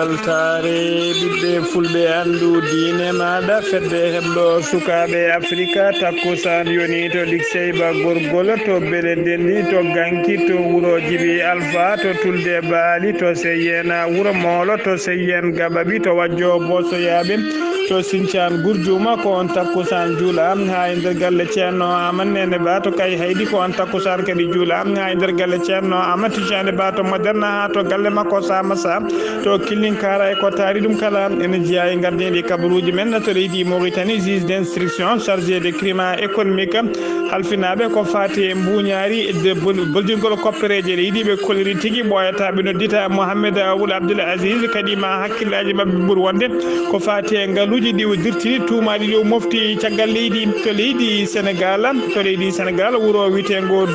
weltare ɓiɓɓe fulɓe andu diine maɗa fedde heɓɗo sukaɓe africa takkusan yoni to likseyba gorgol to beele ndendi to ganki to wuuro djibi alpha to tulde baali to seyyena wuuro moolo to seyyen gaɓaɓi to wajjo bosoyaɓe to Sinthiane Gourdiouma ko on takkusan juula ha e nder galle ceerno Amadou Nene Ba to kay haydi ko on takkusan kadi juula ha e nder galle ceerno Amadou Tijani Ba to Moderna ha to galle makko Sama Sa to Killinkara e ko taari ɗum kala ene jeeya e gardiɗi kabaruji men to leydi Mauritanie juge d'instruction chargé de crime économique halfinaɓe ko fati e mbuñaari de boljingol koppereje leydi ɓe koliri tigui ɓoyataɓe noddita Mohamed Ould Abdoul Aziz kadi ma hakkillaji mabɓe ɓuuri wonde ko fati e ngaaluji ɗi o dirtiri tuumaɗi ɗi o mofti caggal leydi to leydi Sénégal wuuro witengo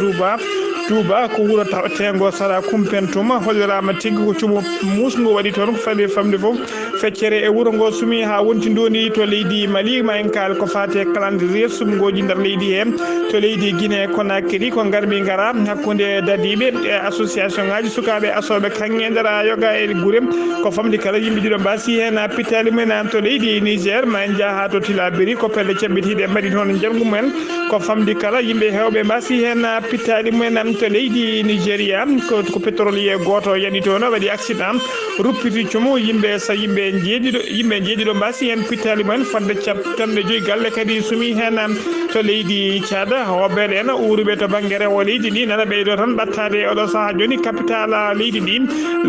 Touba ko wuuro tawatengo Sara Kumpentouma hollirama tigui ko cuumu musgo waɗi toon ko faali famde foof feccere e wuuro ngo suumi ha wonti ndoni to leydi Mali ma en kaal ko fate calendrier sumgoji nder leydi he to leydi Guinée Conakry ko garmi gara hakkude dadiɓe e association ngaji sukaɓe asoɓe kanŋe nder yoga e guure ko famdi kala yimɓe ɗiɗo mbasi hen pittali mumen to leydi Niger ma en jaaha to Tilaberi ko pelle ceɓɓitiɗe mbaɗi toon jargu mumen ko famdi kala yimɓe hewɓe mbasi hen pittali mumen to leydi Nigéria ko pétrolier goto yaɗi toon waɗi accident ruppiti cumo yimɓe jeeɗiɗo mbasi hen pittali mumen fodde cappanɗe joyyi galle kadi suumi hen to leydi Tchad hoɓɓeɗe en uuriɓe to banggue rewo leydi ndi nana ɓeydo tan ɓattade oɗo saaha joni capital leydi ndi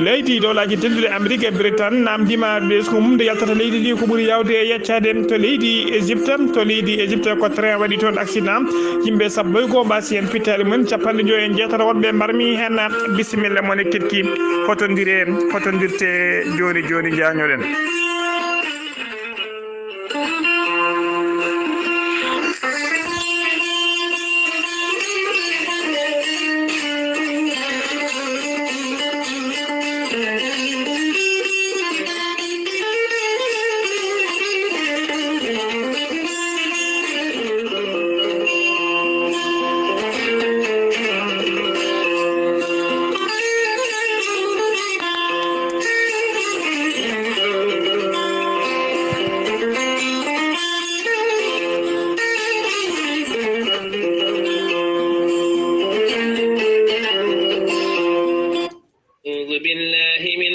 leydi dowlaji tedduɗe Amérique e Britain namdima ɓesgu mum nde yaltata leydi ndi ko ɓuuri yawde yeccade to leydi Égypte ko train waɗi toon accident yimɓe sappo e goho mbasi hen pittali mumen capanɗe joyyi e jeetati wonɓe mbarmi hen bisimilla moon e ketki hotodirte joni jañoɗen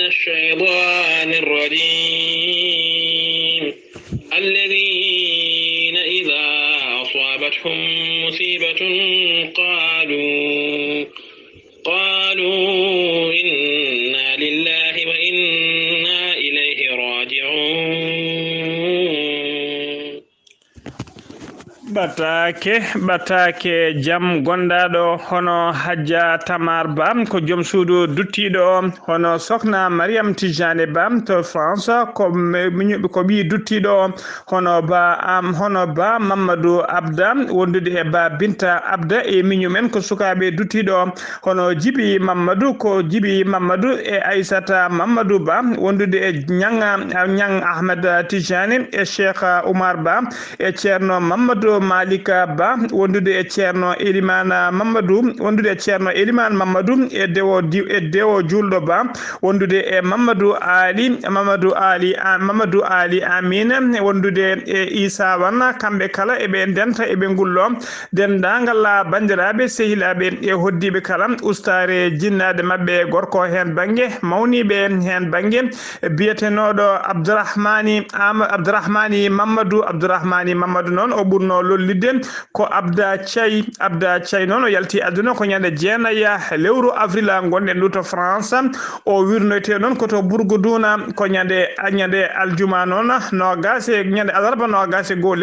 الشيطان الرجيم الذين إذا أصابتهم مصيبة قالوا إنا لله وإنا إليه راجعون ɓattake jaam gonɗaɗo hono Hadja Tamar Ba ko joom suudu duttiɗo hono sokhna Mariam Tijani Ba to France ko ɓi duttiɗo hono ba Mamadou Abda wondude e ba Binta Abda e miñumen ko sukaɓe duttiɗo hono Djibi Mamadou e Aissata Mamadou Ba wondude e Ñang Ahmed Tijani e Cheikh Oumar Ba e ceerno Mamadou Malika Ba wondude e ceerno Elimane Mamadou e dewo julɗo Ba wondude e Mamadou Ali Amina wondude e Issa Wana kamɓe kala eɓe denta eɓe gullo dendagal bandiraɓe sehilaɓe e hoddiɓe kala ustare jinnade mabɓe gorko hen banggue mawniɓe hen banggue biyetenoɗo Abdourahmani Mamadou noon o ɓurno lollidde ko Abda Thiaye noon o yalti aduna ko ñande jeenaya lewru avril gonɗen ɗo to France o wirnoyte noon koto Bourgouduna ko ñande aljuma noon ñande alarba nogase go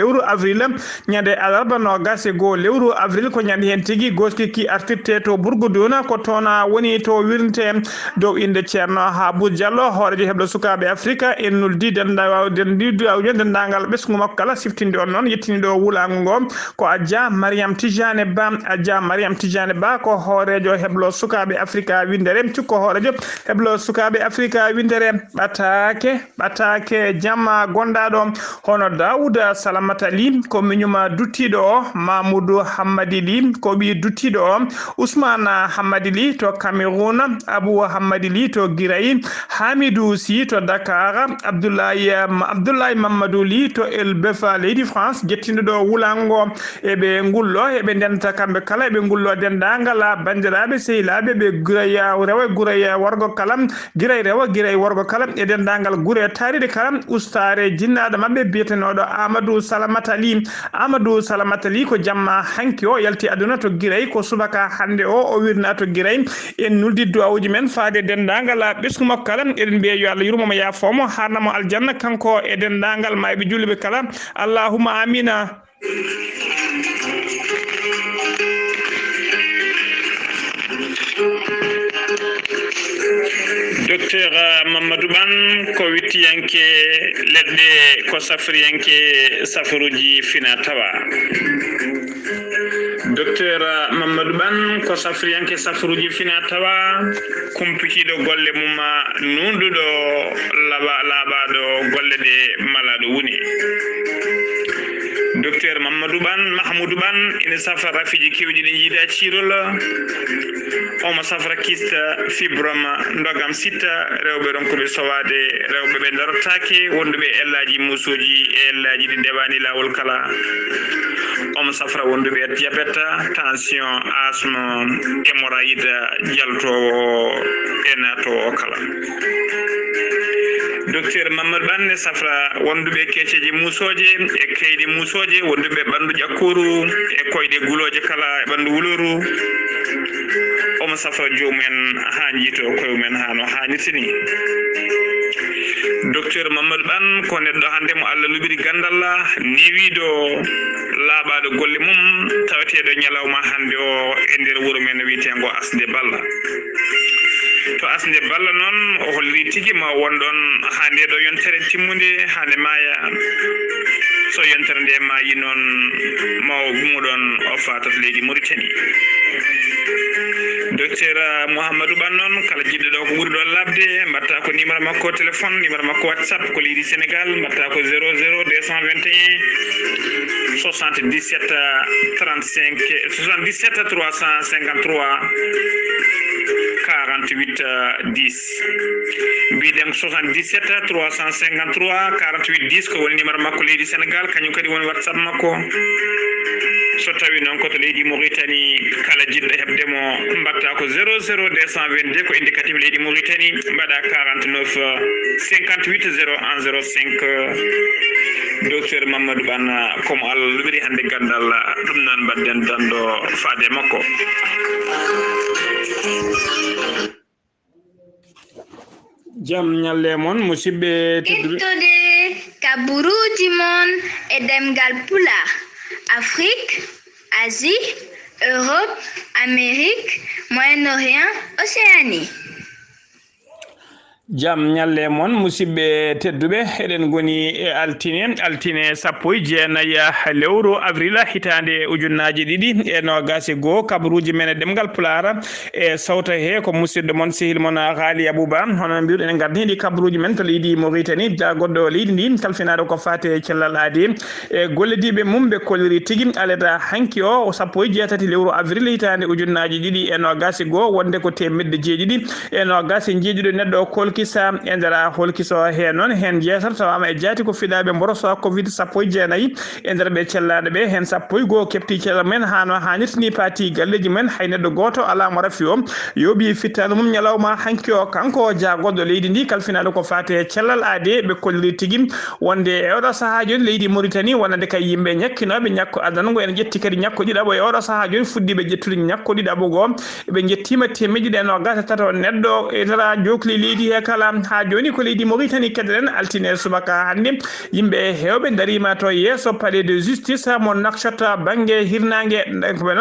lewru avril ko ñande hen tigui goskiki artirte to Bourgouduna ko toon woni to wirnte dow inde ceerno Habou Diallo hoorejo heɓɗo sukaɓe Afrique en noldi dendagal ɓesgu makko kala siftinde on noon yettini ɗo wuulago ngo ko Adja Mariam Tijane Ba Adja Mariam Tijane Ba ko hoorejo heblo sukabe Afrika windere cikko hoorejo heblo sukabe Afrika windere batake jamma gondado hono Dawuda Salamata Li ko minyuma duttido Mamoudou Hammadi Li ko bi duttido Ousmane Hammadi Li to Cameroun Abou Hammadi Li to Guirayi Hamidou Si to Dakar Abdoulaye Mamadou Li to El Befa leydi France jettindo do wulango ebe ngullo ebe denta kambe kala ebe ngullo dendangala bandirabe sehilabe be Guraya rewa Guraya wargo kalam Giray rewa Giray wargo kalam e dendangal Gure taride kalam ustare jinnada mabbe bietenodo Amadou Salamata Li ko jamma hanki o yalti aduna to Giray ko subaka hande o wirna to Giray en nuldi duawuji men faade dendangala beskumo kalam eden biya yo Allah yurmo ya fomo harnamo aljanna kanko e dendangal maybe julbe kala Allahumma amina. Docteur Mamadou Ban ko wittiyanke ledde ko safriyanke safaruji fina tawa Docteur Mamadou Ban ko safriyanke safaruji fina tawa kumpikido golle mumma nundudo labado golle de malado woni Docteur Mamadou Ban Mahmoudou Ban ina safara rafiji kewji de jida cirola o safra kista fibroma ndogam sita rewbe ron ko be sowade rewbe be darotake wonbe ellaji musoji ellaji di debani lawol kala o safra wonbe diabete tension asthme hémorroïde jalto enato kala Docteur Mamadou Ban ne safra wonbe keceji musoje e kaydi musoje wonbe bandu jakkoru e koyde guloje kala bandu wuluru o safra jomen hanjito ko men hano hanitini Docteur Mamadou Ban ko neddo hande mo Allah lubiri gandalla newido laabado golle mum tawetedo nyalawma hande o e der wuro men wiitengo Asde Balla to Asde Balla non o holli tigi ma wondon hande do yontere timmunde hande maya so yontere nde mayi non maw gumudon o fatat leydi Mauritanie Docteur Mouhamadou Ban non kala jiddo do ko wurdo labde mbatta ko numéro makko téléphone numéro makko WhatsApp ko leydi Sénégal mbatta ko 00 221 77 35 77 353 48 10 bidem 77 353 48 10 ko woni numéro makko leydi Sénégal kanyum kadi woni WhatsApp makko so tawi non ko to leydi Mauritanie kala jiddo hebdemo mbatta ko 00 222 ko indicatif leydi Mauritanie mbada 49 58 0105 Docteur Mamadou Ban comme Allah lubiri hande gandal dum nan badden dando faade makko jam nyalle mon musibbe teddude kaburuji mon e demgal pula Afrique, Asie, Europe, Amérique, Moyen-Orient, Océanie. jam nyalle mon musibbe teddube eden goni e altine sappo jeenaya lewru avril hitande ujunnaji didi e no gasi go kabruji men demgal pulara e sawta he ko musiddo mon sehil mon Ghali Abouba hono biido en gardidi kabruji men to leydi Mauritanie ja goddo leydi ndi kalfinado ko fate cellal adi e golledibe mumbe koliri tigi aleda hanki o sappo jeetati lewru avril hitande ujunnaji didi e no gasi go wonde ko temedde jeedidi e no gasi jeedido neddo kolki sa endara holkiso he non hen jeesar to ama e jaati ko fidabe mboroso covid 19 endara be cellade be hen sappo go kepti cellal men hano hanitni parti galleji men hayneddo goto ala mo rafio yobi fitano mum nyalawma hankio kanko ja goddo leydi ndi kalfinado ko fate cellal ade be kolli tigi wonde e odo sahaajo leydi Mauritanie wonande kay yimbe nyakkinobe nyakko adango en jetti kadi nyakko didabo e odo sahaajo fuddibe jettude nyakko didabo go be jettima temeji de no gata tato neddo e tara jokli leydi he kala ha joni ko leydi Mauritanie kedden altine subaka hande yimbe hewbe darima to yeso palais de justice mon nakshata bange hirnange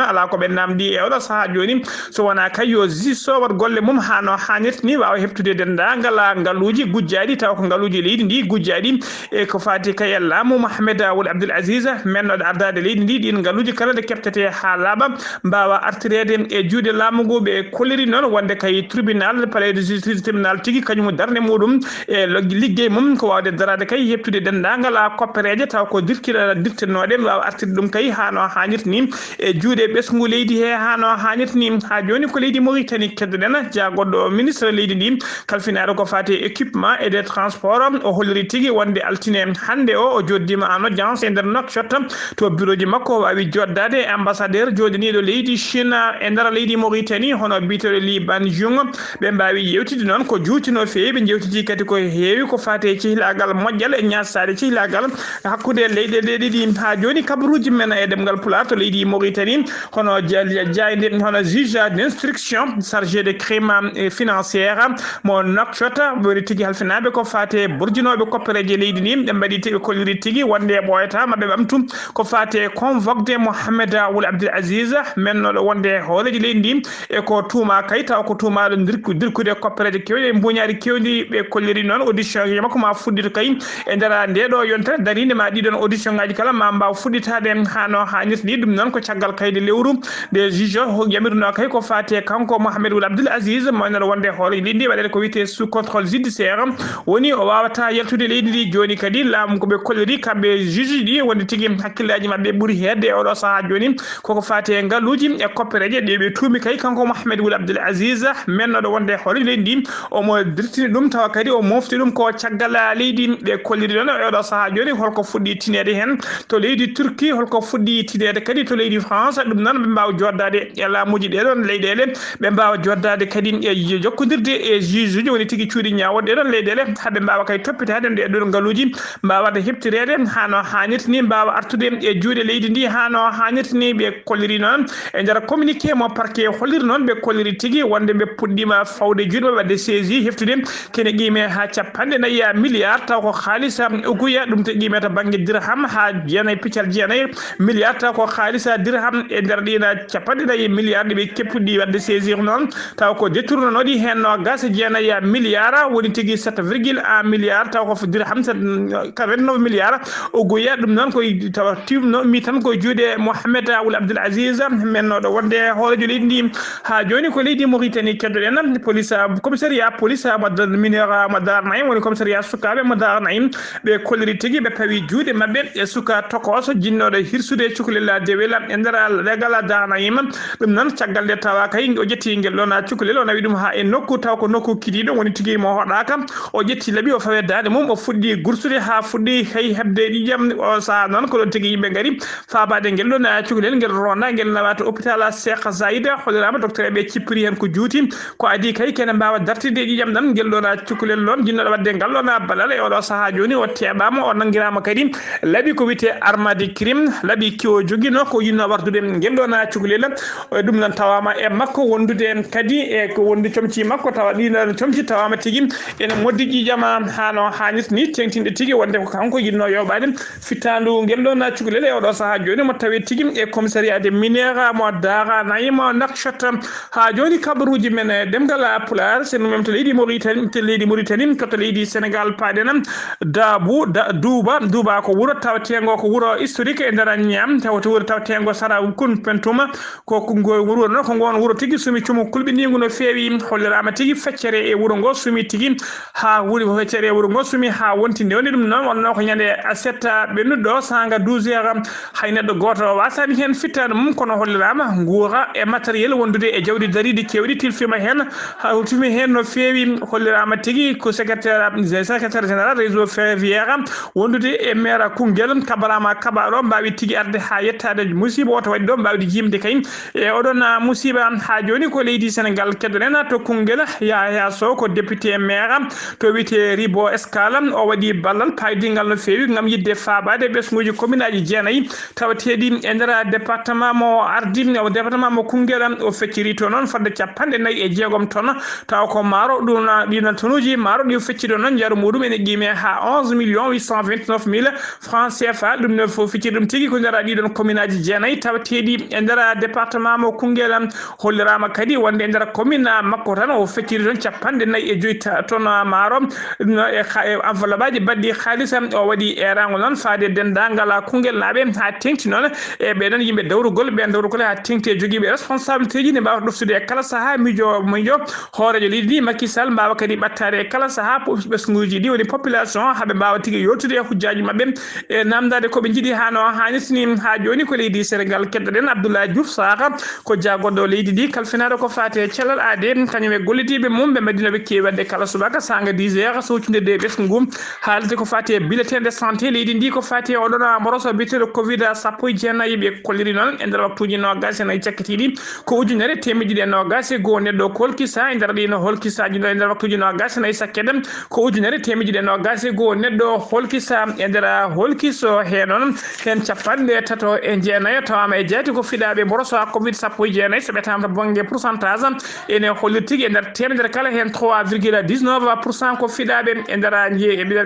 ala ko be namdi e odo saha joni so wana kayo ziso wat golle mum hano hanit ni waaw hebtude dendangala ngaluji gujjadi taw ko ngaluji leydi ndi gujjadi e ko fati kayalla Mohamed Ould Abdul Aziz menno ardade leydi ndi din ngaluji kala de keptete halaba mbawa artirede e juude lamugo be koliri non wonde kay tribunal palais de justice tribunal tigi kanyum darne mudum e liggey mum ko wawde darade kay hebtude dendangala koppereje taw ko dirtenode waaw artirde dum kay hano hanit ni e juude besngu leydi he hano hanit ni ha joni ko leydi Mauritanie kedden jagodo ministre leydi ndi kalfinaro ko fati équipement et des transports o holliri tigi wonde altine hande o joddima an audience e nder Nouakchott to bureau ji makko wawi joddade ambassadeur jodiniɗo leydi Chine e nder leydi Mauritanie hono bitore Li Banjung ɓe mbawi yewtide noon ko juutino feewi ɓe jewtidi kadi ko heewi ko fati cihlagal moƴƴal e ñassade cihlagal hakkude leyɗele ɗiɗi ha joni kabaruji men e ɗemgal Pulaar to leydi Mauritanie hono jayde hono juge d'instruction chargé de crime financière mo Nouakchott woni tigi halfinaɓe ko fate burjinoɓe koppereje leydi ni ɓe mbaɗi tigi kolliri tigi wonde ɓoyata maɓe ɓamtu ko fate convoqué Mohamed Ould Abdul Aziz mennoɗo wonde hooreji leydi ndi e ko tuuma kay taw ko tuumaɗo dirkude koppereje kewɗe e mbuñaari kewɗi ɓe kolliri noon audition ji makko ma fuɗɗito kay e nder ndeɗo yontere darinde ma ɗiɗon audition ngaji kala ma mbaw fuɗɗitade hano hannirta ni ɗum noon ko caggal kayde lewru de juge yamirno kay ko fate kanko Mohamed Ould Abdul Aziz mo nder wonde hooreji leydi ndi waɗede ko wiyete sous contrôle judiciaire woni o wawata yaltude leydi ndi joni kadi laamu koɓe kolliri kamɓe juge ɗi wonde tigui hakkillaji mabɓe ɓuuri hedde e oɗo saaha joni koko fate ngaluji e koppereje ɗe ɓe tuumi kay kanko Mohamed Ould Abdul Aziz mennoɗo wonde hooreji leydi ndi omo dirtini ɗum tawa kadi o mofti ɗum ko caggal leydi ɓe kolliri ɗon e oɗo saaha joni holko fuɗɗi tinede hen to leydi Turquie holko fuɗɗi tinede kadi to leydi France ɗum noon ɓe mbawa joddade e laamuji ɗeɗon leyɗele ɓe mbawa joddade kadi e jokkodirde e juge uji woni tigui cuuɗi ñawodde ɗon leyɗele haɓe mbawa kay toppitade nde ɗon ngaluji mbawade heptirede hano hannirta ni mbawa artude e juuɗe leydi ndi hano hannirta ni ɓe kolliri noon e nder communiqué mo parquet holliri noon ɓe kolliri tigui wonde ɓe puɗɗima fawde juuɗe ɓe wadde saisi heftude kene qime ha capanɗe nayyi milliard taw ko haalisa uguya ɗum to qime to banggue dirham ha jeenayyi piccal jeenayyi milliard taw ko haalisa dirham e nder ɗina capanɗe nayyi milliard ɗeɓe keppuɗi wadde saisir noon taw ko détournoɗi hen no gas jeenayyi milliard woni tigui 7,1 milliard taw ko dirham 29 milliard uguya ɗum noon koye tawa timno mi tan koye juuɗe Mohamed Ould Abdul Aziz mennoɗo wonde hoorejo leydi ndi ha joni ko leydi Mauritanie keddoɗen police commissariat police mineur mo Dar Naim woni commissariat sukaɓe mo Dar Naim ɓe kolliri tigui ɓe pawi juuɗe mabɓe e suka tokoso jinnoɗo hirsude cukalel dewel e nder legal Dar Naim ɗum noon caggal nde tawa kay o ƴetti guel ɗon cukalel o nawi ɗum ha e nokku taw ko nokku kidiɗo woni tigui mo hoɗaka o ƴetti laaɓi o fawe dade mum o fuɗɗi gursude ha fuɗɗi hay hebde ɗiƴam o saaha noon ko ɗon tigui yimɓe gaari fabade guel ɗon cukalel guel ronda guel nawa to hôpital Cheikh Zayed hollirama docteur eɓe cippiri hen ko juuti ko adi kay kene mbawa dartide ɗiƴam ɗam guel ɗon cukalel ɗon jinnoɗo wadde ngal ɗon balal e oɗo saaha joni o teɓama o nanguirama kadi laaɓi ko wiyete arme de crime laaɓi kiwo joguino ko yinno wardude guel ɗon cukalel ɗum noon tawama e makko wondude kadi e ko wondi comci makko tawa ɗino comci tawama tigui ene moddi ƴiƴama hano hannirta ni tengtinde tigui wonde ko kanko yinno yoɓade fittandu guel ɗon cukalel e oɗo saaha joni mo tawi tigui e commissariat de mineur mo Dar Naim Nouakchott ha joni kabaruji men ɗemgal Pulaar sen mem to leydi Mauritanie to leydi Sénégal paɗen Duuba ko wuuro tawatengo ko wuuro historique e nder Niam taw to wuuro tawatengo Sara Kun Pentuma ko wuuro no ko gon wuuro tigui sumi cumu kulɓinigu no feewi hollirama tigui feccere e wuuro ngo sumi tigui ha wuri feccere e wuuro ngo sumi ha wonti nde woni ɗum noon wonno ko ñande setta ɓennuɗo sanga 12 heures hay neɗɗo goto wasani hen fittade mum kono hollirama guura e matériel wondude e jawdi daridi kewɗi tilfima hen ha tumi hen no feewi hollirama tigui ko secrétaire général réseau ferroviaire wondude e maire Koungheul kabarama kabaɗo mbawi tigui arde ha yettade musiba o to waɗi ɗo mbawde jimde kay e oɗon musiba ha joni ko leydi Sénégal keddoɗen to Koungheul Yaya Sow ko député maire to wiyete Ribo Escale o waɗi ballal paydingal no feewi gam yidde fabade ɓesguji commune aji jeenayyi tawateɗi e nder département mo ardi o département mo Koungheul o fecciri to noon fodde capanɗe nayyi e jeegom tonnes taw ko maaro ɗum ɗiɗon tonuji maaro ɗi fecciɗo noon jaaru muɗum ene qiime ha 11 829 000 francs CFA ɗum ne fof fecciri ɗum tigui ko nder ɗiɗon commune aji jeenayyi tawateɗi e nder département mo Koungheul hollirama kadi wonde e nder commune makko tan o fecciri toon 45 tonnes maaro e enveloppe aji badɗi haalisa o waɗi erago noon faade dendagal Koungheul naaɓe ha tengti noon e ɓeɗon yimɓe dawrugol ha tengti e joguiɓe responsabilité ji ne mbawa ɗoftude e kala saaha miijo hoorejo leydi ndi Macky Sall mbawa kadi ɓattade e kala saaha ɓesguji ɗi woni population haaɓe mbawa tigui yoltude e hujjaji mabɓe e namdade koɓe jiiɗi ha no hannirtini ha joni ko leydi Sénégal keddoɗen Abdoulaye Diouf Sarr ko jaggoɗo leydi ndi kalfinaɗo ko fate cellal aade kañum e gollitiɓe mum ɓe mbaɗinoɓe kewi wadde kala subaka sanga 10 heures sowcinde ɓesgu ngu haalde ko fate bulletin de santé leydi ndi ko fate oɗon moroso biteɗo covid 19 ɓe kolliri noon e nder waktuji nogas e nayyi cakkitiɗi ko ujunere temedde nogas e goho neɗɗo ko holkisa e nder ɗino holkisaji ɗo e nder waktuji nogas e nayyi sakkeden ko ujunere temedde nogas e goho neɗɗo holkisa e nder holkiso he noon hen 37 tawama e jeeti ko fiɗaɓe moroso covid 19 so ɓetama to banggue pourcentage ene hollir tigui e nder temedere kala hen 3,19% ko fiɗaɓe e nder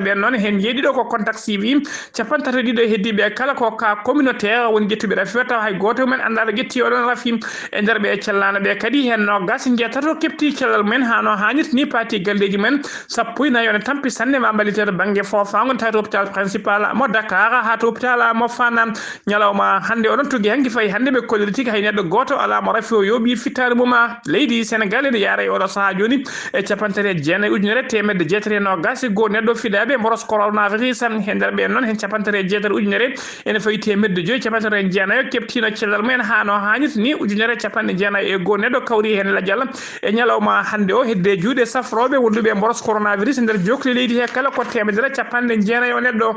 ɓen noon hen jeeɗiɗo ko contact suivi 33 heddiɓe kala ko ka communautaire woni ƴettuɓe rafi taw hay goto mumen anda ɗo ƴetti oɗon rafi e nder ɓe cellano ɓe kadi hen nogas jeetato kepti cellal mumen ha no hannirta ni paati galleji men 14 ne tampi sanne ma ballite to banggue fofago tawi to hôpital principal mo Dakar ha to hôpital mo Fann ñalawma hande oɗon tugui hanki fayi hande ɓe kolliri tigui hay neɗɗo goto ala mo rafi o yooɓi fittare mum leydi Sénégal ene yaara e oɗo saaha joni e 39 ujunere temedde jeetati e nogas e goho neɗɗo fiɗaɓe moros coronavirus e nder ɓen noon hen 37 ujunere ene fayi temedde joyyi 39 keptino cellal mumen ha no hannirta ni ujunere 90 e goho neɗɗo kawri hen ladial e ñalawma hande o hedde juuɗe safroɓe wonduɓe moros coronavirus e nder jokli leydi he kala ko temedere 90 o neɗɗo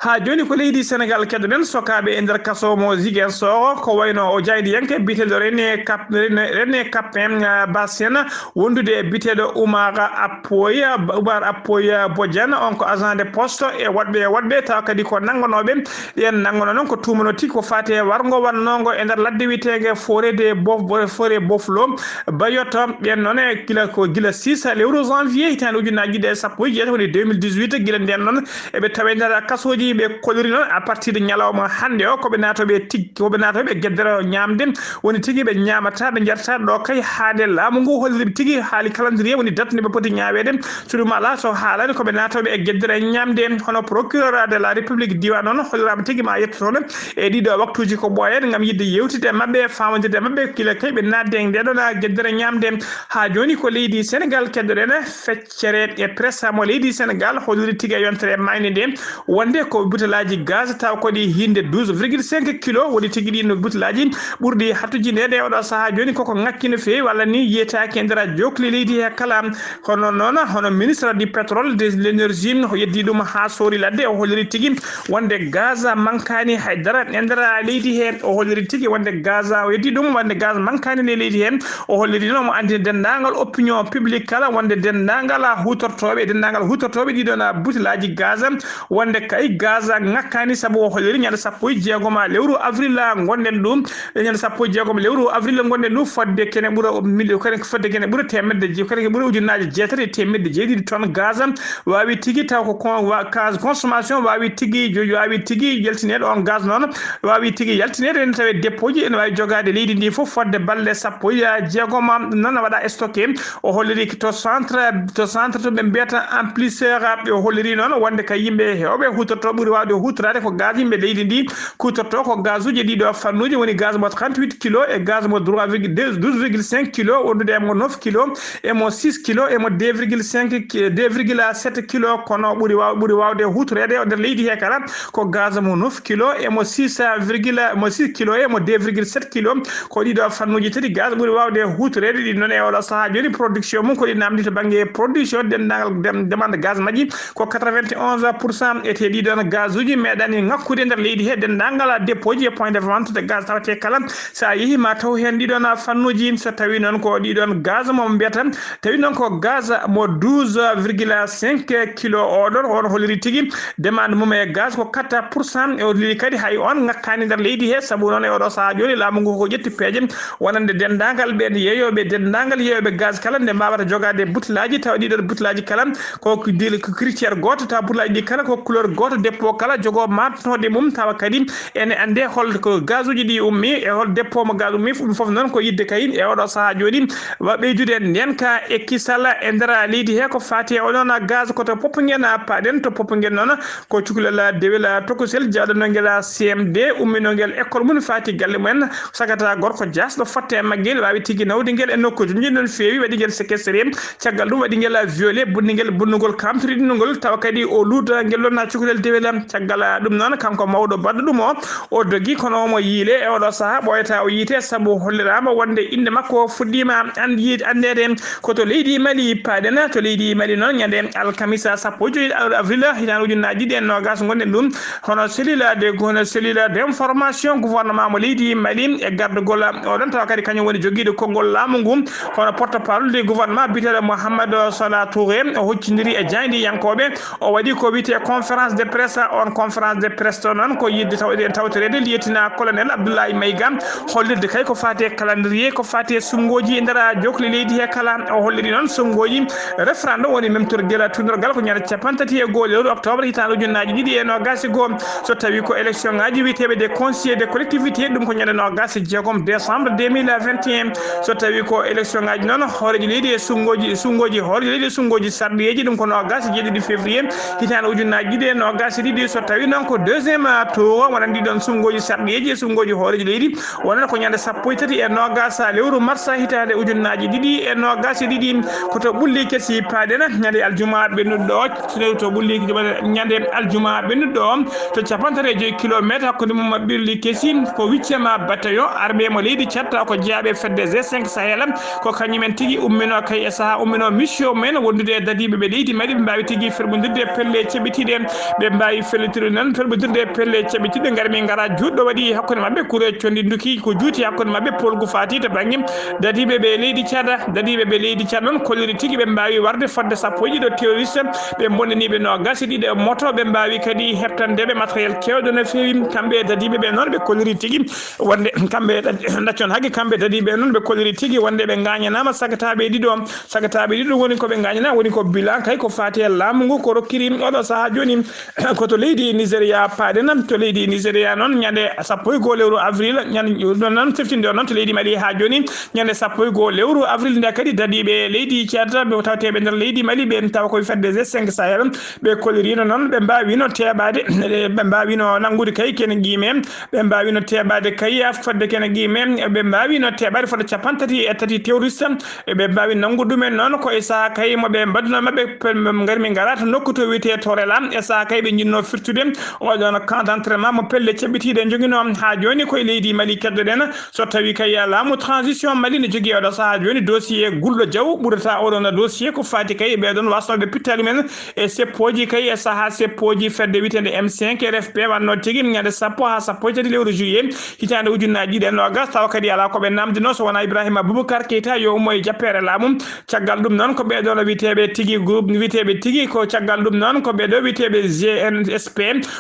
ha joni ko leydi Sénégal keddoɗen sokaɓe e nder kaso mo Ziguinchor ko wayno o jaydiyanke biteɗo René Capain Bassène wondude e biteɗo Oumar Appoya Bodiane on ko agent de poste e waɗɓe taw kadi ko nangonoɓe ɗen nangono noon ko tumano tigui ko fate wargo wannongo e nder ladde witege forêt Boflo Bayoto ɓen noon gila 6 lewru janvier hitande ujunnaji ɗiɗi e sappo e jeetati woni 2018 guila nden noon eɓe tawe nder kasoji ɓe koliri noon à partir de ñalawma hande o koɓe natoɓe gueddere ñamde woni tigui ɓe ñamata ɓe jarata ɗo kay haade laamu ngu holliriɓe tigui haali calendrier woni date nde ɓe poti ñawede soɗum ala so haalani koɓe natoɓe e gueddere ñamde hono procureur de la république diwan noon holliraɓe tigui ma yettotoɓe e ɗiɗo waktuji ko ɓooyede gam yidde yewtide mabɓe famodirde mabɓe kila kay ɓe nadde e ndeɗon gueddere ñamde ha joni ko leydi Sénégal keddoɗen feccere e presse mo leydi Sénégal holliri tigui e yontere mayni nde wonde ko butelaji gaz taw kodi hinde 12,5 kilo woni tigui ɗi no butelaji ɓurɗi hattujinede oɗo saaha joni koko ngakki no fewi walla ni yiyetake e nder jokli leydi he kala hono ministre du pétrole de l'énergie yeddi ɗum ha sori ladde o holliri tigui wonde gaz mankani haydara e nder leydi he o holliri tigui wonde gaz o yeddi ɗum wonde gaz mankani ne leydi hen o holliri noon mo andini dendagal opinion publique kala wonde dendagal hutortoɓe ɗiɗon butelaji gaz wonde kay gaz ngakkani saabu o holliri ñande 16 lewru avril gonɗen ɗum ñande 16 lewru avril gonɗen ɗum fodde kene ɓuura temedde kene ɓuura ujunnaje jeetati e temedde jeeɗiɗi tonnes gaz wawi tigui taw ko gaz consommation wawi tigui yaltinede on gaz noon wawi tigui yaltinede ene tawe dépôt ji ene wawi jogade leydi ndi foof fodde balɗe 16 noon waɗa stocké o holliri to centre to ɓe mbiyata amplisseur ɓe holliri noon wonde kay yimɓe hewɓe hutorto ɓuuri wawde hutorade ko gaz yimɓe leydi ndi kutorto ko gaz uji ɗiɗo fannuji woni gaz mo 38 kilo e gaz mo 12,5 kilo wondude emo 9 kilo emo 6 kilo emo 2,7 kilo kono ɓuuri wawde hutorede o nder leydi he kala ko gaz mo 9 kilo emo 6 kilo emo 2,7 kilo ko ɗiɗo fannuji tati gaz ɓuuri wawde hutorede ɗi noon e oɗo saaha joni production mum ko ɗi namdi to banggue production dendagal demande gaz majji ko 91% ete ɗiɗon gaz uji meɗani ngakkude nder leydi he dendagal dépôt ji e point de vente de gaz tawate kala sa yeehi ma taw hen ɗiɗon fannuji so tawi noon ko ɗiɗon gaz mo mbiyata tawi noon ko gaz mo 12,5 kilo oɗon on holiri tigui demande mum e gaz ko 4% e holiri kadi hay on ngakkani nder leydi he saabu noon e oɗo saaha joni laamu ngu ko ƴetti peeje wonande dendagal ɓen yeeyoɓe dendagal yeeyoɓe gaz kala nde mbawata jogade butilaji tawa ɗiɗon butilaji kala ko critére goto tawa butilaji ɗi kala ko couleur goto dépôt kala jogo matnode mum tawa kadi ene ande hol ko gaz uji ɗi ummi e hol dépôt mo gaz ummi ɗum foof noon ko yidde kay e oɗo saaha joni ɓeydude nden ka e kisala e nder leydi he ko fati oɗon gaz koto Popenguine paɗen to Popenguine noon ko cukalel dewel tokosel jawɗano guel CMD umminogel école mum fati galle mumen sagata gorko jasɗo fotte e maggel wawi tigui nawde guel e nokkuji ɗum non fewi waɗi guel séquestré caggal ɗum waɗi guel violé bonniguel bonnugol kamtoriɗinogol tawa kadi o luuda guel ɗon cukalel dewel caggal ɗum noon kanko mawɗo baɗɗo ɗum o dogi kono omo yiile e oɗo saaha ɓoyata o yiite saabu hollirama wonde inde makko fuɗɗima andede koto leydi Mali paɗen to leydi Mali noon ñande alkamisa 15 avril hitande ujunnaje ɗiɗi e nogas gonɗen ɗum hono cellule d'information gouvernement mo leydi Mali e gardugol oɗon tawa kadi kañum woni joguiɗo konngol laamu ngu hono porte parole du gouvernement biteɗo Mouhamadou Sala Touré o hoccidiri e jaydi yankoɓe o waɗi ko wiyete conférence de presse on conférence de presse to noon ko yidde tawtorede lieutenant colonel Abdoulaye Maïga hollirde kay ko fati calendrier ko fati sungoji e nder jokli leydi he kala o holliri noon sungoji référendum woni memtorgel tunnorgal ko ñande 31 lewru octobre hitande ujunnaje ɗiɗi e nogas goo so tawi ko élection ngaji witeɓe des conseillers de collectivité ɗum ko ñande nogas jeegom décembre 2021 so tawi ko élection ngaji noon hooreji leydi e sungoji hooreji leydi e sungoji sarɗiyeji ɗum ko nogas jeeɗiɗi février hitande ujunnaje ɗiɗi e nogas ɗiɗi so tawi noon ko deuxiéme tour wonan ɗiɗon sungoji sarɗiyeji e sungoji hooreji leydi wonata ko ñande 13 e nogas lewru mars hitande ujunnaje ɗiɗi e nogas ɗiɗi koto ɓulli kesi paɗen ñande aljuma ɓennuɗo to ɓulli ñande aljuma ɓennuɗo to 35 kilométre hakkude mum ɓulli kesi ko 8e bataillon armée mo leydi catta ko jeeyaɓe fedde G5 Sahel ko kañumen tigui ummino kay e saaha ummino mission men wondude e dadiɓe ɓe leydi Mali ɓe mbawi tigui ferɓodirde pelle ceɓitiɗe ɓe mbawi fellitiri noon ferɓodirde pelle ceɓitiɗe garmi gara juɗɗo waɗi hakkude mabɓe kuure condi duki ko juuti hakkude mabɓe polgu fati to banggue dadiɓe ɓe leydi Tchad noon kolliri tigui ɓe mbawi warde fodde sappo e ɗiɗo terroriste ɓe bonnaniɓe no gasi ɗiɗi e moto ɓe mbawi kadi hebtandeɓe matériel kewɗo no fewi kamɓe dadiɓe ɓe noon ɓe kolliri tigui wonde kamɓe daccon haqqe kamɓe dadiɓe noon ɓe kolliri tigui wonde ɓe gañanama sagataɓe ɗiɗo woni koɓe gañana woni ko bilan kay ko fati e laamu ngu ko rokkiri oɗo saaha joni koto leydi Nigéria paɗen to leydi Nigéria noon ñande 11 lewru avril ñande noon teftinde o noon to leydi Mali ha joni ñande 11 lewru avril nde kadi dadiɓe leydi Tchad ɓe tawteɓe nder leydi Mali ɓe tawa koye fedde G5 Sahel ɓe kollirino noon ɓe mbawino teɓade ɓe mbawino nangude kay kene guime ɓe mbawino teɓade kay fodde kene guime ɓe mbawino teɓade fodde 33 terroriste ɓe mbawi nangude ɗumen noon ko e saaha kay moɓe mbaduno mabɓe garmi gara to nokku to wiyete Torela e saaha kay ɓe jinno firtude oɗon camp d'entraînement mo pelle ceɓitiɗe joguino ha joni koye leydi Mali keddoɗen so tawi kay laamu transition Mali ne jogui oɗo saaha joni dossier Gulɗo Diaw ɓurata oɗon dossier ko fati kay ɓeɗon wasnoɓe pittali men e seppoji kay e saaha seppoji fedde witende M5 RFP wanno tigui ñande 10 ha 13 lewru juillet hitande ujunnaje ɗiɗi e nogas tawa kadi ala koɓe namdino so wona Ibrahima Boubacar Keita yo ummo e jappere laamu caggal ɗum noon ko ɓeɗon witeɓe tigui groupe witeɓe tigui ko caggal ɗum noon ko ɓeɗo witeɓe GNSP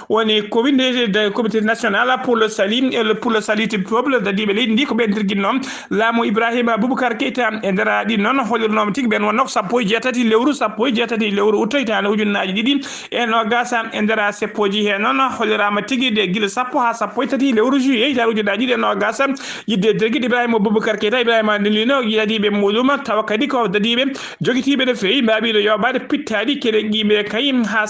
woni comité national pour le salut et pour le salut du peuple dadiɓe leydi ndi ko ɓen tirguinno laamu Ibrahima Boubacar Keita e nder ɗin noon hollirnomo tigui ɓen wonno ko 16 lewru août hitande ujunnaje ɗiɗi e nogas e nder seppoji he noon hollirama tigui de guila 10 ha 13 lewru juillet hitande ujunnaje ɗiɗi e nogas yidde dirguiɗo Ibrahima Boubacar Keita Ibrahima ndilino dadiɓe muɗum tawa kadi ko dadiɓe joguitiɓe no fewi mbaɓiɗo yobade pittali keɗe qiime kay ha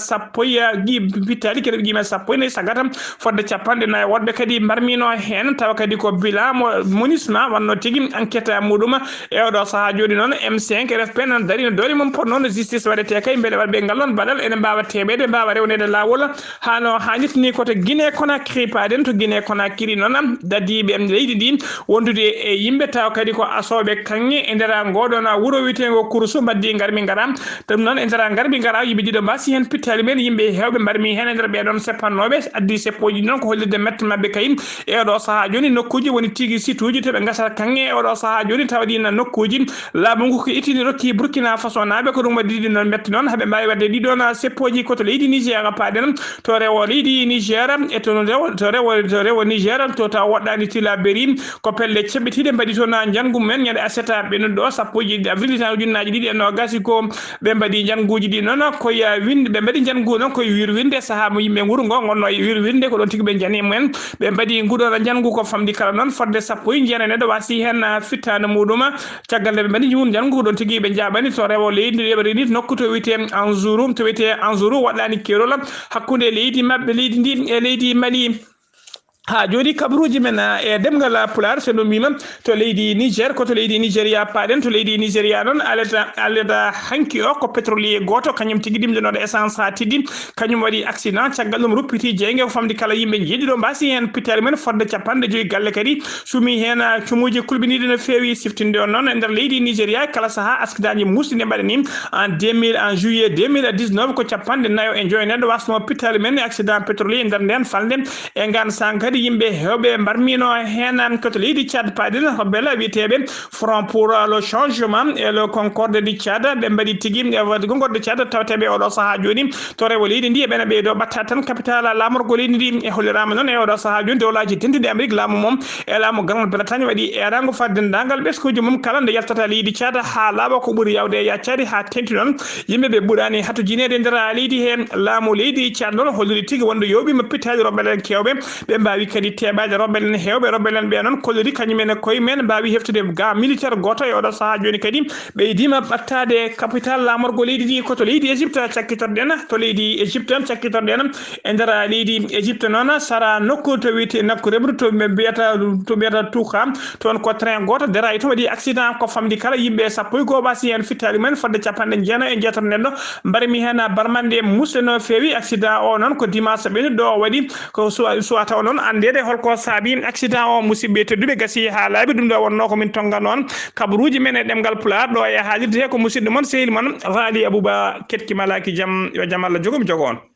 pittali keɗe qiime 14 sagata fodde 40 woɗɓe kadi mbarmino hen tawa kadi ko bilan mo munissement wanno tigui enquête muɗum e oɗo saaha joni noon M5 RFP noon darino doole mum pot noon justice waɗete kay beele waɗɓe ngallon baɗal ene mbawa teɓede mbawa rewnede lawol hano hannit ni koto Guinée Conakry paɗen to Guinée Conakry noon dadiɓe leydi ndi wondude e yimɓe tawa kadi ko asoɓe kanŋe e nder ngoɗon wuuro witego Kouroussou mbaddi garmi gara ɗum noon e nder garmi gara yimɓe ɗiɗo mbasi hen pittali men yimɓe hewɓe mbarmi mi hen nder ɓe ɗon seppannoɓe addi seppoji non ko hollirde mette mabɓe kayim e oɗo saaha joni nokkuji woni tigui situji to ɓe gasata kanŋe e oɗo saaha joni tawaɗina nokkuji laamu ngu ko itini rokki Burkina Faso naɓe ko ɗum waɗi ɗi noon mette noon haaɓe mbawi wadde ɗiɗon seppoji koto leydi Niger paɗen to rewo leydi Niger e to rewo Niger to taw woɗɗani Tillabéri ko pelle ceɓɓitiɗe mbaɗi toon janggu mumen ñande aseta ɓennuɗo ɗo sappoji avril tan ujunnaji ɗiɗi e nogasi ko ɓe mbaɗi jangguji ɗi noon koye winde ɓe mbaɗi janggu noon koye wirwinde saaha mo yimɓe wuuro ngo gonno e wirwinde ko ɗon tigui ɓe jani mumen ɓe mbaɗi nguɗon janggu ko famdi kala noon fodde sappo e jeena neɗɗo wasi hen fittade muɗum caggal nde ɓe mbaɗi jun janggu ɗon tigui ɓe jaɓani to rewo leydi ɗeɓri ni nokku to wiyete Anzourou waɗani kerol hakkude leydi mabɓe leydi ndi e leydi Mali ha joni kabaruji men e demgal pular so ɗum mima to leydi Niger ko to leydi Nigeria paɗen to leydi Nigeria noon aleda hanki o ko pétrolier goto kañum tigui ɗimɗenoɗo essence ha tiddi kañum waɗi accident caggal ɗum ruppiti jeygue ko famdi kala yimɓe jeeɗi ɗo mbasi hen pittare men fodde 50 galle kadi sumi hen cumuji kulɓiniɗi no fewi siftinde on noon e nder leydi Nigeria kala saaha accident ji musɗi mbaɗani en juillet 2019 ko 49 e joyi neɗɗo wasno pittare men accident pétrolier nder nden falde e gan sankadi yimɓe hewɓe mbarmino hen koto leydi Tchad paɗen hoɓɓele wiyeteɓe Front pour le changement et le concorde du Tchad ɓe mbaɗi tigui e gongorde Tchad tawateɓe oɗo saaha joni to rewo leydi ndi eɓene ɓeydo ɓatta tan capital lamorgo leydi ndi e hollirama noon e oɗo saaha joni dowlaji tenduɗi Amérique laamu mom e laamu Grande Bretagne waɗi erago fadde dendagal ɓeskuji mum kala nde yaltata leydi Tchad ha laaɓa ko ɓuuri yawde e yaccade ha tengti noon yimɓeɓe ɓuurani hatu jinede nder leydi he laamu leydi Tchad noon holliri tigui wonde yoɓima pittade roɓɓelen kewɓe ɓe mbawi kadi teɓade roɓɓelen hewɓe roɓɓelen ɓe noon kolliri kañumen koye men mbawi heftude ga militaire goto e oɗo saaha joni kadi ɓeydima ɓattade capital lamorgo leydi ndi koto leydi Égypte cakkitorɗen to leydi Égypte cakkitorɗen e nder leydi Égypte noon sara nokku to wiyete nokku remru to mbiyata Touka toon ko train goto derayi to waɗi accident ko famdi kala yimɓe sappo e goho ɓasi hen fittali men fodde 90 neɗɗo mbarmi hen barmande musde no fewi accident o noon ko dimanche ɓennuɗo o waɗi ko suwata o noon andede holko saabi accident o musidɓe tedduɓe gasi ha laaɓi ɗum ɗo wonno komin tonga noon kabaruji men e ɗemgal pular ɗo e haalirde he ko musidɗo moon sehil moon Rali Abouba ketkimalaki jaam yo jaam Allah jogomi jogo on.